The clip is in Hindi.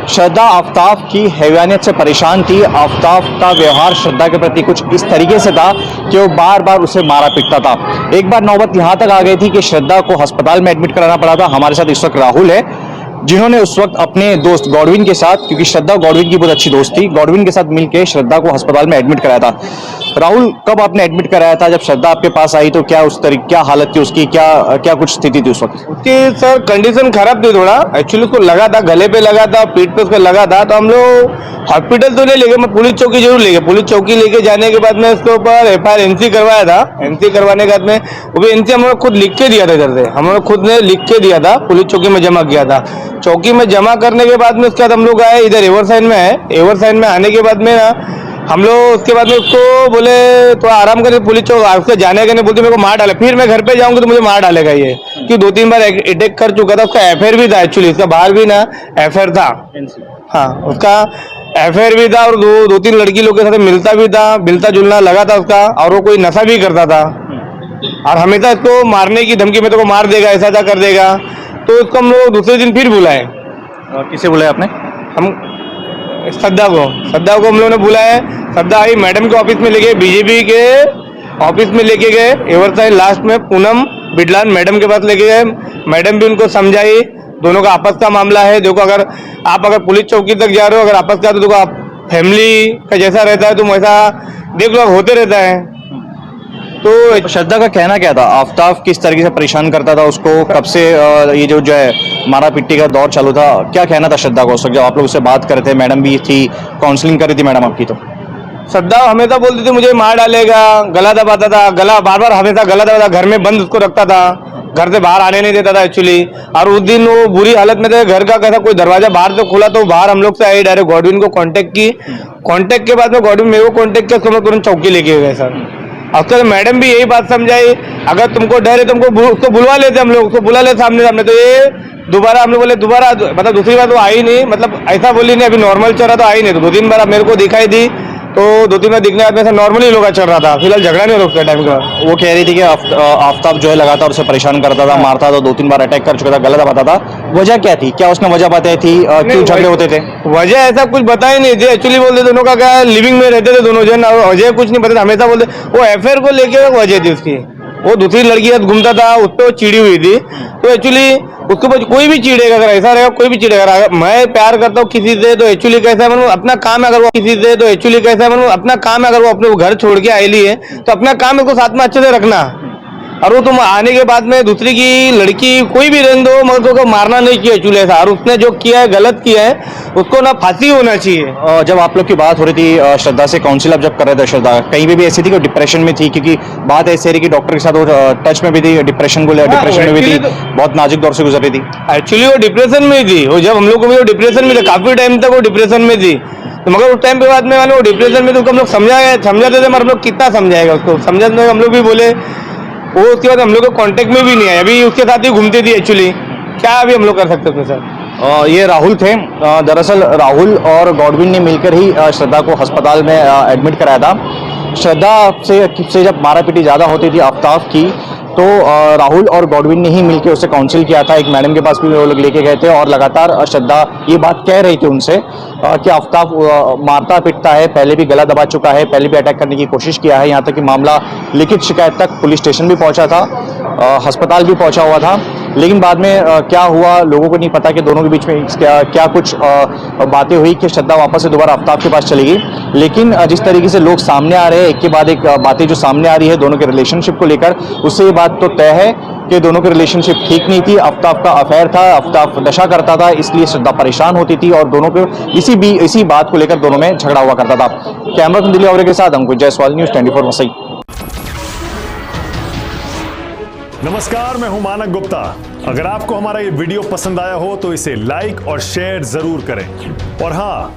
श्रद्धा आफ्ताब की हैवानियत से परेशान थी। आफ्ताब का व्यवहार श्रद्धा के प्रति कुछ इस तरीके से था कि वो बार बार उसे मारा पीटता था। एक बार नौबत यहाँ तक आ गई थी कि श्रद्धा को अस्पताल में एडमिट कराना पड़ा था। हमारे साथ इस वक्त राहुल है, जिन्होंने उस वक्त अपने दोस्त गॉडविन के साथ, क्योंकि श्रद्धा गॉडविन की बहुत अच्छी दोस्त थी, गॉडविन के साथ मिलकर श्रद्धा को अस्पताल में एडमिट कराया था। राहुल, कब आपने एडमिट कराया था? जब श्रद्धा आपके पास आई तो क्या हालत थी उसकी, क्या कुछ स्थिति थी उस वक्त? उसकी सर कंडीशन खराब थी थोड़ा। एक्चुअली उसको लगा था, गले पे लगा था, पीठ पे उसको लगा था। तो हम लोग हॉस्पिटल तो नहीं लेके, मैं पुलिस चौकी जरूर लेके, पुलिस चौकी लेके जाने के बाद में उसके ऊपर FIR NC करवाया था। NC करवाने के बाद में वो भी NC हम लोग खुद लिख के दिया था। इधर से हम लोग खुद ने लिख के दिया था, पुलिस चौकी में जमा किया था। चौकी में जमा करने के बाद में उसके बाद हम लोग आए इधर एवर साइन में है। एवर साइन में आने के बाद में ना हम लोग उसके बाद में उसको बोले थोड़ा आराम करके पुलिस चौक उसके जाने के नहीं, बोलते मेरे को मार डाले, फिर मैं घर पे जाऊंगा तो मुझे मार डालेगा ये, कि 2-3 बार अटैक कर चुका था। उसका FIR भी था, एक्चुअली इसका बाहर भी ना FIR था। हाँ, उसका FIR भी था और 2-3 लड़की लोग के साथ मिलता भी था, मिलता जुलना लगा था उसका। और वो कोई नशा भी करता था और हमेशा इसको मारने की धमकी में, तो को मार देगा, ऐसा कर देगा। तो उसको हम लोग दूसरे दिन फिर बुलाए। किसे बुलाया आपने? हम श्रद्धा को हम लोगों ने बुलाया। श्रद्धा आई, मैडम के ऑफिस में लेके, BJP के ऑफिस में लेके गए। एवर साइन लास्ट में पूनम बिडलान मैडम के पास लेके गए। मैडम भी उनको समझाई, दोनों का आपस का मामला है। देखो, अगर पुलिस चौकी तक जा रहे हो, अगर आपस का, तो देखो आप फैमिली का जैसा रहता है तुम वैसा देख लो, होते रहता है। तो श्रद्धा का कहना क्या था? आफ्ताब किस तरीके से परेशान करता था उसको? कब से ये जो है मारा पिट्टी का दौर चालू था? क्या कहना था श्रद्धा को उस वक्त जब आप लोग उससे बात कर रहे थे? मैडम भी थी, काउंसलिंग कर रही थी मैडम आपकी। तो श्रद्धा हमेशा बोलती थी मुझे मार डालेगा, गला दबाता था, गला बार बार हमेशा गला दबाता, घर में बंद उसको रखता था, घर से बाहर आने नहीं देता था एक्चुअली। और उस दिन वो बुरी हालत में थे, घर का कैसा कोई दरवाजा बाहर से खुला तो बाहर हम लोग से आई, डायरेक्ट गॉडविन को कांटेक्ट की। कांटेक्ट के बाद में गॉडविन मेरे को कांटेक्ट किया, तो हम लोग तुरंत चौकी लेके गए सर। और मैडम भी यही बात समझाई, अगर तुमको डर है तुमको उसको बुलवा लेते, हम लोग उसको बुला लेते सामने। तो ये दोबारा हम लोग बोले, दोबारा मतलब दूसरी बार तो आई नहीं, मतलब ऐसा बोली नहीं, अभी नॉर्मल चल रहा तो आई नहीं। तो 2-3 बार मेरे को दिखाई दी, तो 2-3 बार दिखने बाद में नॉर्मली लोग चल रहा था। फिलहाल झगड़ा नहीं रोकता टाइम का। वो कह रही थी कि आफ्ताब जो है लगातार उसे परेशान करता था, मारता था, 2-3 बार अटैक कर चुका था, गलत बताता था। वजह क्या थी? क्या उसने वजह बताई थी? क्यों झगड़े होते थे? वजह ऐसा कुछ बताई नहीं थी एक्चुअली। बोलते दोनों का क्या, लिविंग में रहते थे दोनों जन, और वजह कुछ नहीं बताते। हमेशा बोलते वो FIR को लेके वजह थी उसकी, वो दूसरी लड़की साथ घूमता था, उस पर वो चिड़ी हुई थी। तो एक्चुअली उसके बाद कोई भी चिड़ेगा, अगर ऐसा रहेगा कोई भी चिड़ेगा। मैं प्यार करता हूँ किसी से तो एक्चुअली कैसा है, अपना काम है। अगर वो किसी से तो एक्चुअली कैसा है, अपना काम है। अगर वो अपने घर छोड़ के आएली है तो अपना काम है उसको साथ में अच्छे से रखना। और वो तुम आने के बाद में दूसरी की लड़की कोई भी रहने दो, मगर उसको मारना नहीं किया एक्चुअली ऐसा। और उसने जो किया है, गलत किया है, उसको ना फांसी होना चाहिए। जब आप लोग की बात हो रही थी श्रद्धा से, काउंसिल आप जब कर रहे थे, श्रद्धा कहीं भी ऐसी थी कि डिप्रेशन में थी? क्योंकि बात ऐसी रही कि डॉक्टर के साथ वो टच में भी थी, डिप्रेशन में भी थी, बहुत नाजुक दौर से गुजर रही थी। एक्चुअली वो डिप्रेशन में थी, वो जब हम लोग को भी वो डिप्रेशन में था, काफी टाइम तक वो डिप्रेशन में थी। तो मगर उस टाइम पे बाद में वो डिप्रेशन में, तो हम लोग समझाते थे, मगर हम लोग कितना समझाएगा उसको, समझाते हम लोग भी बोले। वो उसके बाद हम लोग को कांटेक्ट में भी नहीं आया, अभी उसके साथ ही घूमती थी एक्चुअली। क्या अभी हम लोग कर सकते थे सर? ये राहुल थे। दरअसल राहुल और गॉडविन ने मिलकर ही श्रद्धा को अस्पताल में एडमिट कराया था। श्रद्धा से जब मारापीटी ज़्यादा होती थी आफ्ताब की, तो राहुल और गॉडविन ने ही मिलकर उसे काउंसिल किया था। एक मैडम के पास भी वो लोग लेके गए थे और लगातार श्रद्धा ये बात कह रही थी उनसे कि आफ्ताब मारता पिटता है, पहले भी गला दबा चुका है, पहले भी अटैक करने की कोशिश किया है। यहाँ तक कि मामला लिखित शिकायत तक पुलिस स्टेशन भी पहुंचा था, अस्पताल भी पहुंचा हुआ था। लेकिन बाद में क्या हुआ लोगों को नहीं पता कि दोनों के बीच में क्या कुछ बातें हुई कि श्रद्धा वापस से दोबारा आफ्ताब के पास चली गई। लेकिन जिस तरीके से लोग सामने आ रहे हैं, एक के बाद एक बातें जो सामने आ रही है दोनों के रिलेशनशिप को लेकर, उससे ये बात तो तय है कि दोनों की रिलेशनशिप ठीक नहीं थी। आफ्ताब का अफेयर था, आफ्ताब नशा करता था, इसलिए श्रद्धा परेशान होती थी और दोनों को इसी बात को लेकर दोनों में झगड़ा हुआ करता था। कैमरा पर्सन दिलीप आवरे के साथ अंकुश जायसवाल, न्यूज़ 24 वसई। नमस्कार, मैं हूं मानक गुप्ता। अगर आपको हमारा ये वीडियो पसंद आया हो तो इसे लाइक और शेयर जरूर करें। और हाँ,